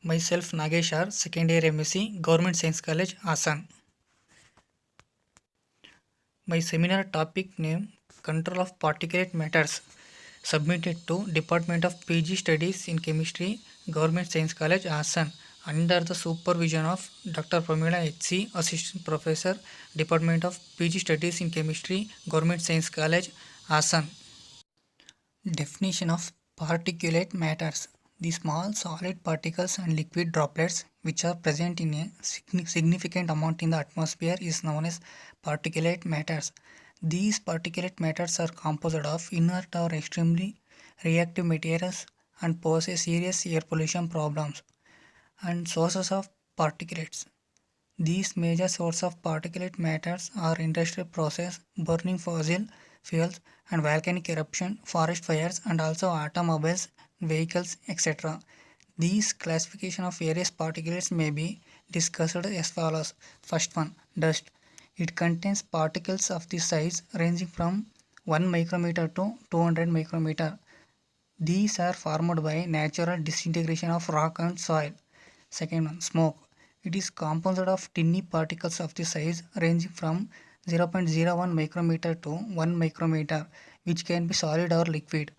Myself Nagesh R, second year MSc, Government Science College, Hassan. My seminar topic name Control of Particulate Matters, submitted to Department of PG Studies in Chemistry, Government Science College, Hassan, under the supervision of Dr. Pramila H.C., Assistant Professor, Department of PG Studies in Chemistry, Government Science College, Hassan. Definition of particulate matters. The small solid particles and liquid droplets which are present in a significant amount in the atmosphere is known as particulate matters. These particulate matters are composed of inert or extremely reactive materials and pose a serious air pollution problems. And sources of particulates. These major sources of particulate matters are industrial process, burning fossil fuels and volcanic eruption, forest fires and also automobiles, vehicles, etc. These classification of various particulates may be discussed as follows. First one, dust. It contains particles of the size ranging from 1 micrometer to 200 micrometer. These are formed by natural disintegration of rock and soil. Second one, smoke. It is composed of tiny particles of the size ranging from 0.01 micrometer to 1 micrometer, which can be solid or liquid.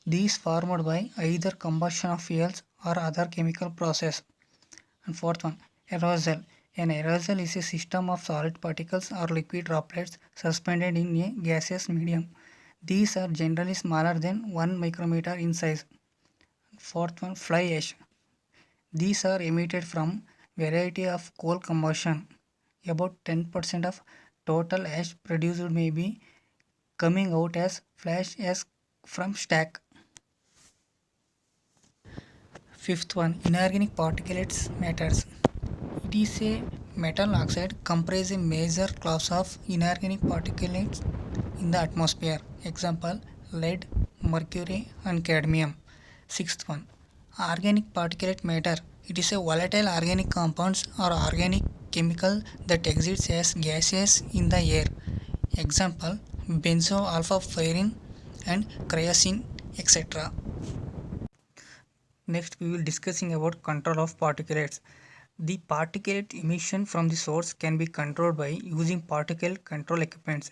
These formed by either combustion of fuels or other chemical process. And fourth one, aerosol. An aerosol is a system of solid particles or liquid droplets suspended in a gaseous medium. These are generally smaller than 1 micrometer in size. Fourth one, fly ash. These are emitted from variety of coal combustion. About 10% of total ash produced may be coming out as flash ash from stack. Fifth one, inorganic particulates matters. It is a metal oxide comprise a major class of inorganic particulates in the atmosphere. Example, lead, mercury and cadmium. Sixth one, organic particulate matter. It is a volatile organic compounds or organic chemical that exists as gases in the air. Example, benzoalpha-furan and creosote, etc. Next, we will discussing about control of particulates. The particulate emission from the source can be controlled by using particle control equipments.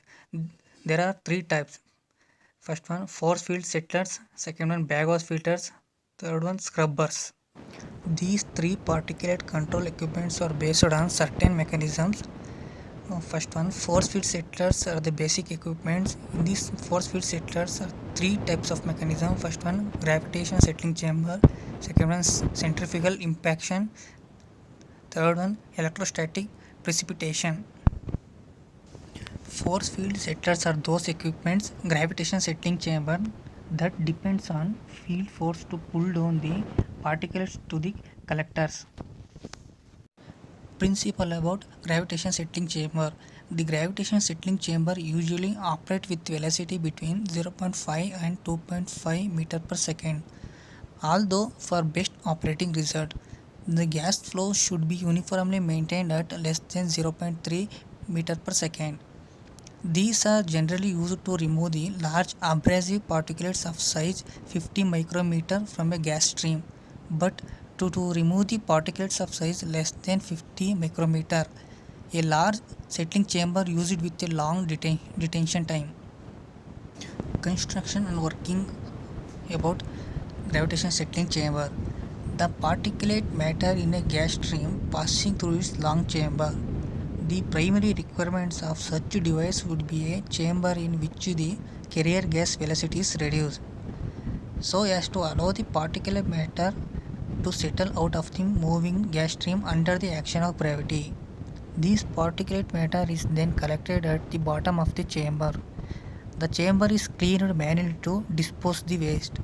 There are three types. First one, force field settlers. Second one, Bagos filters. Third one, scrubbers. These three particulate control equipments are based on certain mechanisms. First one, force field settlers are the basic equipments. In these force field settlers are three types of mechanism. First one, gravitational settling chamber. Second one, centrifugal impaction. Third one, electrostatic precipitation. Force field settlers are those equipments, gravitational settling chamber, that depends on field force to pull down the particles to the collectors. Principle about gravitational settling chamber. The gravitational settling chamber usually operates with velocity between 0.5 and 2.5 meter per second. Although for best operating result, the gas flow should be uniformly maintained at less than 0.3 meter per second. These are generally used to remove the large abrasive particulates of size 50 micrometer from a gas stream, but to remove the particulates of size less than 50 micrometer, a large settling chamber used with a long detention time. Construction and working about gravitational settling chamber. The particulate matter in a gas stream passing through its long chamber. The primary requirements of such a device would be a chamber in which the carrier gas velocity is reduced, so as to allow the particulate matter to settle out of the moving gas stream under the action of gravity. This particulate matter is then collected at the bottom of the chamber. The chamber is cleaned manually to dispose the waste.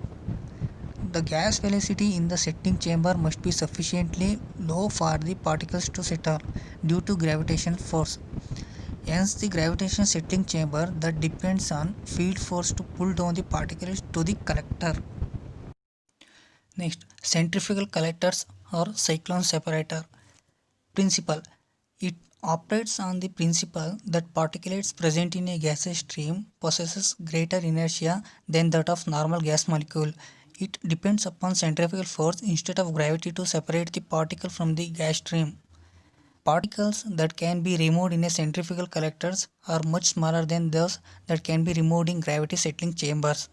The gas velocity in the settling chamber must be sufficiently low for the particles to settle due to gravitational force. Hence, the gravitational settling chamber that depends on field force to pull down the particles to the collector. Next, centrifugal collectors or cyclone separator. Principle. It operates on the principle that particulates present in a gaseous stream possesses greater inertia than that of normal gas molecule. It depends upon centrifugal force instead of gravity to separate the particle from the gas stream. Particles that can be removed in a centrifugal collectors are much smaller than those that can be removed in gravity settling chambers.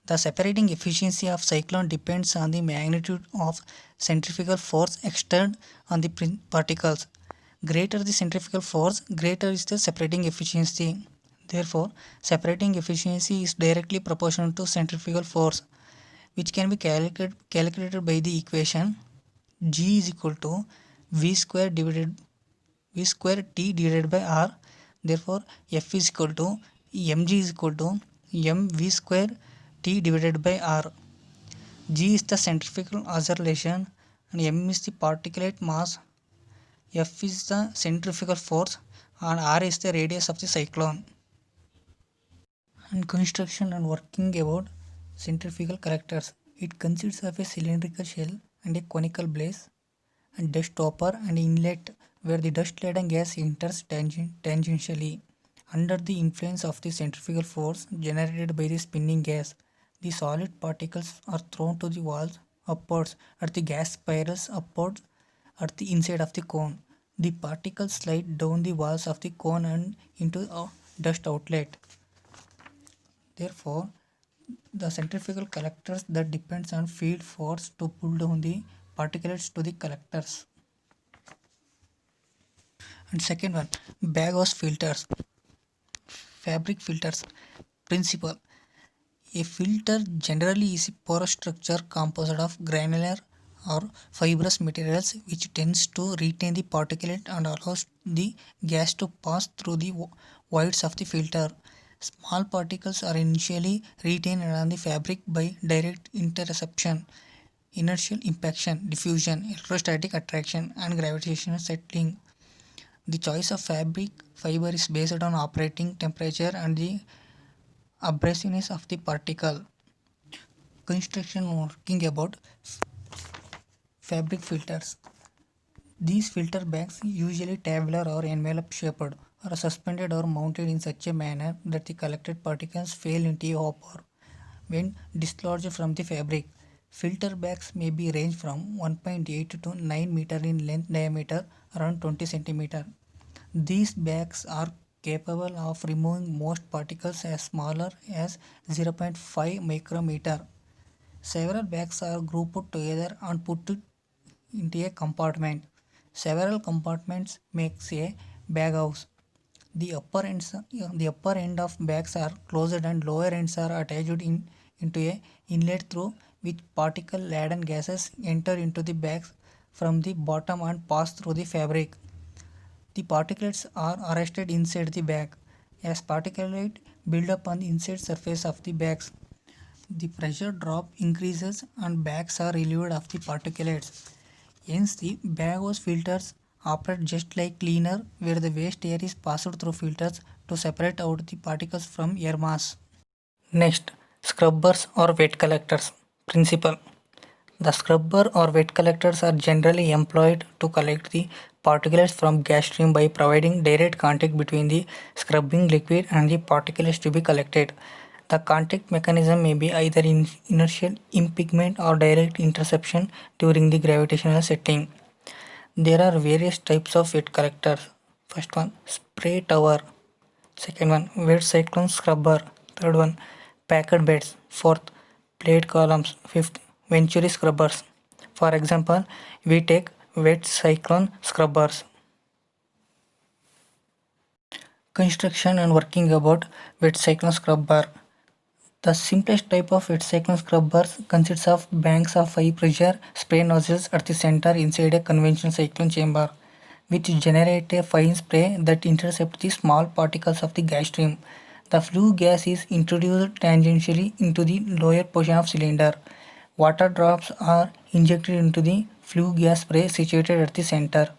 The separating efficiency of cyclone depends on the magnitude of centrifugal force exerted on the particles. Greater the centrifugal force, greater is the separating efficiency. Therefore, separating efficiency is directly proportional to centrifugal force, which can be calculated by the equation G is equal to V square T divided by R. Therefore, F is equal to mg is equal to mv square T divided by R. G is the centrifugal acceleration and m is the particulate mass. F is the centrifugal force and R is the radius of the cyclone. And construction and working about centrifugal collectors. It consists of a cylindrical shell and a conical base and dust stopper and inlet where the dust-laden gas enters tangentially. Under the influence of the centrifugal force generated by the spinning gas, the solid particles are thrown to the walls upwards at the gas spirals upwards at the inside of the cone. The particles slide down the walls of the cone and into a dust outlet. Therefore, the centrifugal collectors that depends on field force to pull down the particulates to the collectors. And second one, bag-house filters. Fabric filters. Principle. A filter generally is a porous structure composed of granular or fibrous materials which tends to retain the particulate and allows the gas to pass through the voids of the filter. Small particles are initially retained on the fabric by direct interception, inertial impaction, diffusion, electrostatic attraction, and gravitational settling. The choice of fabric fiber is based on operating temperature and the abrasiveness of the particle. Construction working about fabric filters. These filter bags, usually tabular or envelope shaped, are suspended or mounted in such a manner that the collected particles fall into a hopper when dislodged from the fabric. Filter bags may be ranged from 1.8 to 9 meter in length, diameter around 20 centimeter. These bags are capable of removing most particles as smaller as 0.5 micrometer. Several bags are grouped together and put into a compartment. Several compartments makes a bag house. The upper end of bags are closed and lower ends are attached into a inlet through which particle laden gases enter into the bags from the bottom and pass through the fabric. The particulates are arrested inside the bag. As particulate build up on the inside surface of the bags, the pressure drop increases and bags are relieved of the particulates. Hence, the bag hose filters operate just like cleaner where the waste air is passed through filters to separate out the particles from air mass. Next, scrubbers or wet collectors. Principle. The scrubber or wet collectors are generally employed to collect the particulates from gas stream by providing direct contact between the scrubbing liquid and the particulates to be collected. The contact mechanism may be either inertial impingement or direct interception during the gravitational setting. There are various types of wet collectors. First one, spray tower. Second one, wet cyclone scrubber. Third one, packed beds. Fourth, plate columns. Fifth, venturi scrubbers. For example, we take wet cyclone scrubbers. Construction and working about wet cyclone scrubber. The simplest type of wet cyclone scrubbers consists of banks of high pressure spray nozzles at the center inside a conventional cyclone chamber, which generate a fine spray that intercepts the small particles of the gas stream. The flue gas is introduced tangentially into the lower portion of cylinder. Water drops are injected into the flue gas spray situated at the center.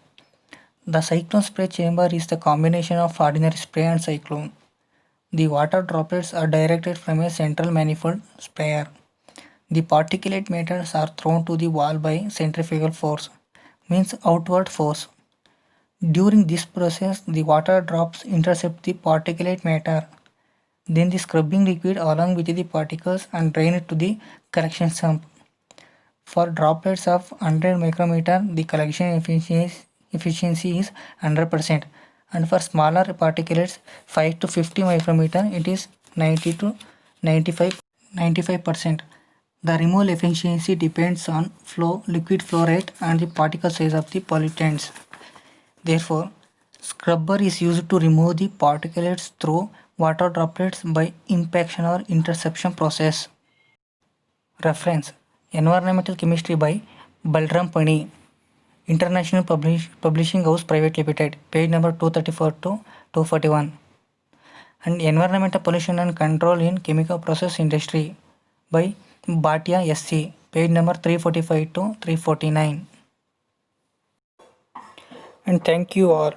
The cyclone spray chamber is the combination of ordinary spray and cyclone. The water droplets are directed from a central manifold sprayer. The particulate matters are thrown to the wall by centrifugal force, means outward force. During this process, the water drops intercept the particulate matter. Then the scrubbing liquid along with the particles and drain it to the collection sump. For droplets of 100 micrometer, the collection efficiency is 100%, and for smaller particulates 5 to 50 micrometer, it is 90 to 95%. The removal efficiency depends on liquid flow rate and the particle size of the pollutants. Therefore, scrubber is used to remove the particulates through water droplets by impaction or interception process. Reference: Environmental Chemistry by Balram Pani, International Publishing House Private Limited, page number 234 to 241. And Environmental Pollution and Control in Chemical Process Industry by Bhatia SC, page number 345 to 349. And thank you all.